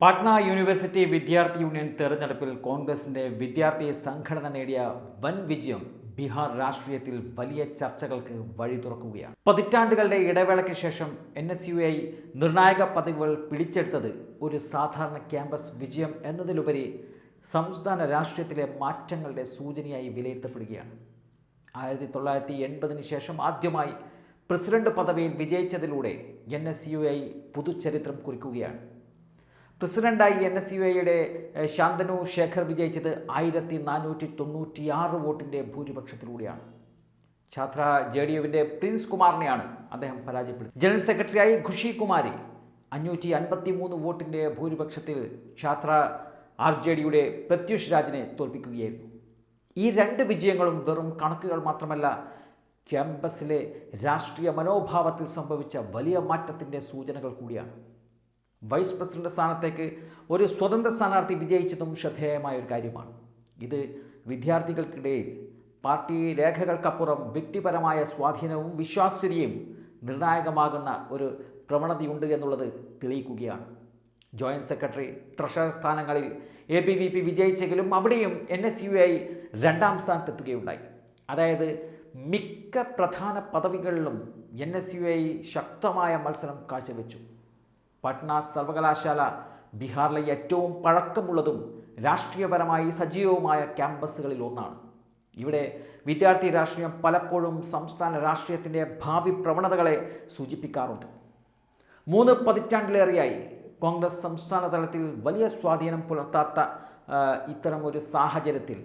Patna university വിദ്യാർത്ഥി union തെരഞ്ഞെടുപ്പിൽ കോൺഗ്രസിന്റെ വിദ്യാർത്ഥി സംഘടന നേടിയ വൻ വിജയം ബീഹാർ രാഷ്ട്രീയത്തിൽ വലിയ ചർച്ചകൾക്ക് വഴി തുറക്കുകയാണ്. പതിറ്റാണ്ടുകളുടെ ഇടവേളയ്ക്ക് ശേഷം NSUI നിർണായക പദവികൾ പിടിച്ചെടുത്തത് ഒരു സാധാരണ ക്യാമ്പസ് വിജയം എന്നതിലുപരി സംസ്ഥാന രാഷ്ട്രീയത്തിലെ മാറ്റങ്ങളുടെ സൂചനയായി വിലയിരുത്തപ്പെടുകയാണ്. 1980 ശേഷം ആദ്യമായി പ്രസിഡന്റ് പദവിയിൽ വിജയിച്ചതിലൂടെ NSUI പുതുചരിത്രം കുറിക്കുകയാണ്. പ്രസിഡന്റായി NSUIയുടെ ശാന്തനു ശേഖർ വിജയിച്ചത് 1496 വോട്ടിൻ്റെ ഭൂരിപക്ഷത്തിലൂടെയാണ്. ഛാത്ര JDUവിൻ്റെ പ്രിൻസ് കുമാറിനെയാണ് അദ്ദേഹം പരാജയപ്പെടുത്തിയത്. ജനറൽ സെക്രട്ടറിയായി ഖുഷി കുമാരി 553 വോട്ടിൻ്റെ ഭൂരിപക്ഷത്തിൽ ഛാത്ര RJDയുടെ പ്രത്യുഷ് രാജിനെ തോൽപ്പിക്കുകയായിരുന്നു. ഈ രണ്ട് വിജയങ്ങളും വെറും കണക്കുകൾ മാത്രമല്ല, ക്യാമ്പസിലെ രാഷ്ട്രീയ മനോഭാവത്തിൽ സംഭവിച്ച വലിയ മാറ്റത്തിൻ്റെ സൂചനകൾ കൂടിയാണ്. വൈസ് പ്രസിഡന്റ് സ്ഥാനത്തേക്ക് ഒരു സ്വതന്ത്ര സ്ഥാനാർത്ഥി വിജയിച്ചതും ശ്രദ്ധേയമായ ഒരു കാര്യമാണ്. ഇത് വിദ്യാർത്ഥികൾക്കിടയിൽ പാർട്ടി രേഖകൾക്കപ്പുറം വ്യക്തിപരമായ സ്വാധീനവും വിശ്വാസ്യതയും നിർണായകമാകുന്ന ഒരു പ്രവണതയുണ്ട് എന്നുള്ളത് തെളിയിക്കുകയാണ്. ജോയിന്റ് സെക്രട്ടറി, ട്രഷറർ സ്ഥാനങ്ങളിൽ ABVP വിജയിച്ചെങ്കിലും അവിടെയും NSUI രണ്ടാം സ്ഥാനത്തെത്തുകയുണ്ടായി. അതായത് മിക്ക പ്രധാന പദവികളിലും NSUI ശക്തമായ മത്സരം കാഴ്ചവെച്ചു. പട്ന സർവകലാശാല ബീഹാറിലെ ഏറ്റവും പഴക്കമുള്ളതും രാഷ്ട്രീയപരമായി സജീവവുമായ ക്യാമ്പസുകളിൽ ഒന്നാണ്. ഇവിടെ വിദ്യാർത്ഥി രാഷ്ട്രീയം പലപ്പോഴും സംസ്ഥാന രാഷ്ട്രീയത്തിൻ്റെ ഭാവി പ്രവണതകളെ സൂചിപ്പിക്കാറുണ്ട്. 3 പതിറ്റാണ്ടിലേറെയായി കോൺഗ്രസ് സംസ്ഥാന തലത്തിൽ വലിയ സ്വാധീനം പുലർത്താത്ത ഇത്തരം ഒരു സാഹചര്യത്തിൽ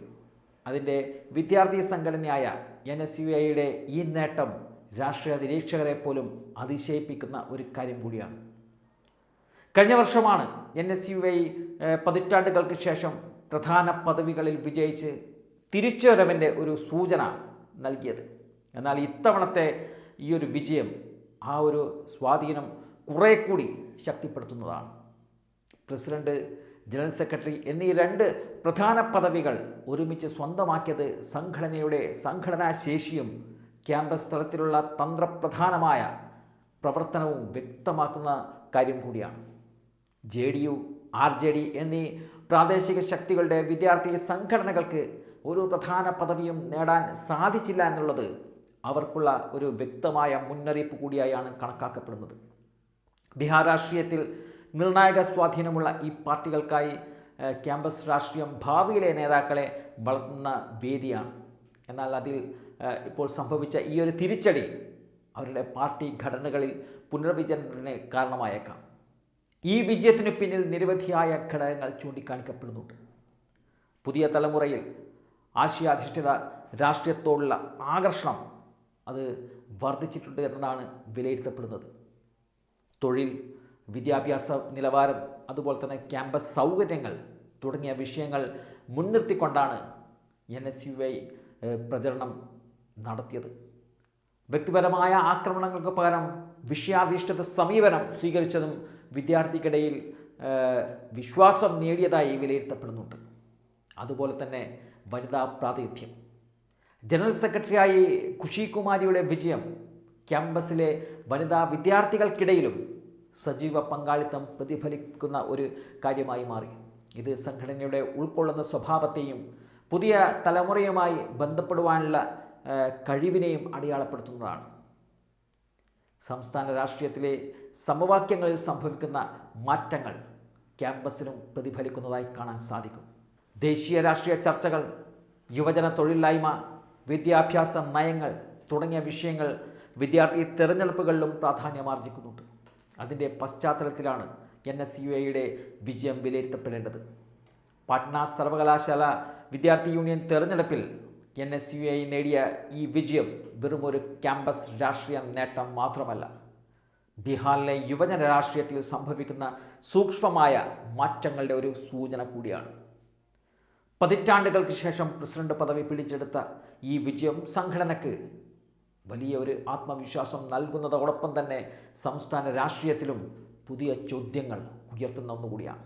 അതിൻ്റെ വിദ്യാർത്ഥി സംഘടനയായ NSUIയുടെ ഈ നേട്ടം രാഷ്ട്രീയ നിരീക്ഷകരെ പോലും അതിശയിപ്പിക്കുന്ന ഒരു കാര്യം കൂടിയാണ്. കഴിഞ്ഞ വർഷമാണ് NSUI പതിറ്റാണ്ടുകൾക്ക് ശേഷം പ്രധാന പദവികളിൽ വിജയിച്ച് തിരിച്ചുവരവിൻ്റെ ഒരു സൂചന നൽകിയത്. എന്നാൽ ഇത്തവണത്തെ ഈ ഒരു വിജയം ആ ഒരു സ്വാധീനം കുറേ കൂടി ശക്തിപ്പെടുത്തുന്നതാണ്. പ്രസിഡന്റ്, ജനറൽ സെക്രട്ടറി എന്നീ 2 പ്രധാന പദവികൾ ഒരുമിച്ച് സ്വന്തമാക്കിയത് സംഘടനാ ശേഷിയും ക്യാമ്പസ് തലത്തിലുള്ള തന്ത്രപ്രധാനമായ പ്രവർത്തനവും വ്യക്തമാക്കുന്ന കാര്യം കൂടിയാണ്. JDU, RJD എന്നീ പ്രാദേശിക ശക്തികളുടെ വിദ്യാർത്ഥി സംഘടനകൾക്ക് ഒരു പ്രധാന പദവിയും നേടാൻ സാധിച്ചില്ല എന്നുള്ളത് അവർക്കുള്ള ഒരു വ്യക്തമായ മുന്നറിയിപ്പ് കൂടിയായാണ് കണക്കാക്കപ്പെടുന്നത്. ബീഹാർ രാഷ്ട്രീയത്തിൽ നിർണായക സ്വാധീനമുള്ള ഈ പാർട്ടികൾക്കായി ക്യാമ്പസ് രാഷ്ട്രീയം ഭാവിയിലെ നേതാക്കളെ വളർത്തുന്ന വേദിയാണ്. എന്നാൽ അതിൽ ഇപ്പോൾ സംഭവിച്ച ഈ ഒരു തിരിച്ചടി അവരുടെ പാർട്ടി ഘടനകളിൽ പുനർവിചനത്തിന് കാരണമായേക്കാം. ഈ വിജയത്തിനു പിന്നിൽ നിരവധിയായ ഘടകങ്ങൾ ചൂണ്ടിക്കാണിക്കപ്പെടുന്നുണ്ട്. പുതിയ തലമുറയിൽ ആശയാധിഷ്ഠിത രാഷ്ട്രീയത്തോടുള്ള ആകർഷണം അത് വർദ്ധിച്ചിട്ടുണ്ട് എന്നതാണ് വിലയിരുത്തപ്പെടുന്നത്. തൊഴിൽ, വിദ്യാഭ്യാസ നിലവാരം, അതുപോലെ തന്നെ ക്യാമ്പസ് സൗകര്യങ്ങൾ തുടങ്ങിയ വിഷയങ്ങൾ മുൻനിർത്തിക്കൊണ്ടാണ് NSUI പ്രചരണം നടത്തിയത്. വ്യക്തിപരമായ ആക്രമണങ്ങൾക്ക് പകരം വിഷയാധിഷ്ഠിത സമീപനം സ്വീകരിച്ചതും വിദ്യാർത്ഥിക്കിടയിൽ വിശ്വാസം നേടിയതായി വിലയിരുത്തപ്പെടുന്നുണ്ട്. അതുപോലെ തന്നെ വനിതാ പ്രാതിനിധ്യം. ജനറൽ സെക്രട്ടറിയായി ഖുഷി കുമാരിയുടെ വിജയം ക്യാമ്പസിലെ വനിതാ വിദ്യാർത്ഥികൾക്കിടയിലും സജീവ പങ്കാളിത്തം പ്രതിഫലിക്കുന്ന ഒരു കാര്യമായി മാറി. ഇത് സംഘടനയുടെ ഉൾക്കൊള്ളുന്ന സ്വഭാവത്തെയും പുതിയ തലമുറയുമായി ബന്ധപ്പെടുവാനുള്ള കഴിവിനെയും അടയാളപ്പെടുത്തുന്നതാണ്. സംസ്ഥാന രാഷ്ട്രീയത്തിലെ സമവാക്യങ്ങളിൽ സംഭവിക്കുന്ന മാറ്റങ്ങൾ ക്യാമ്പസിലും പ്രതിഫലിക്കുന്നതായി കാണാൻ സാധിക്കും. ദേശീയ രാഷ്ട്രീയ ചർച്ചകൾ, യുവജന തൊഴിലില്ലായ്മ, വിദ്യാഭ്യാസ നയങ്ങൾ തുടങ്ങിയ വിഷയങ്ങൾ വിദ്യാർത്ഥി തെരഞ്ഞെടുപ്പുകളിലും പ്രാധാന്യമാർജിക്കുന്നുണ്ട്. അതിൻ്റെ പശ്ചാത്തലത്തിലാണ് NSUIയുടെ വിജയം വിലയിരുത്തപ്പെടേണ്ടത്. പാട്ന സർവകലാശാല വിദ്യാർത്ഥി യൂണിയൻ തെരഞ്ഞെടുപ്പിൽ NSUI നേടിയ ഈ വിജയം വെറുമൊരു ക്യാമ്പസ് രാഷ്ട്രീയ നേട്ടം മാത്രമല്ല, ബീഹാറിലെ യുവജന രാഷ്ട്രീയത്തിൽ സംഭവിക്കുന്ന സൂക്ഷ്മമായ മാറ്റങ്ങളുടെ ഒരു സൂചന കൂടിയാണ്. പതിറ്റാണ്ടുകൾക്ക് ശേഷം പ്രസിഡന്റ് പദവി പിടിച്ചെടുത്ത ഈ വിജയം സംഘടനയ്ക്ക് വലിയ ഒരു ആത്മവിശ്വാസം നൽകുന്നതോടൊപ്പം തന്നെ സംസ്ഥാന രാഷ്ട്രീയത്തിലും പുതിയ ചോദ്യങ്ങൾ ഉയർത്തുന്ന ഒന്നുകൂടിയാണ്.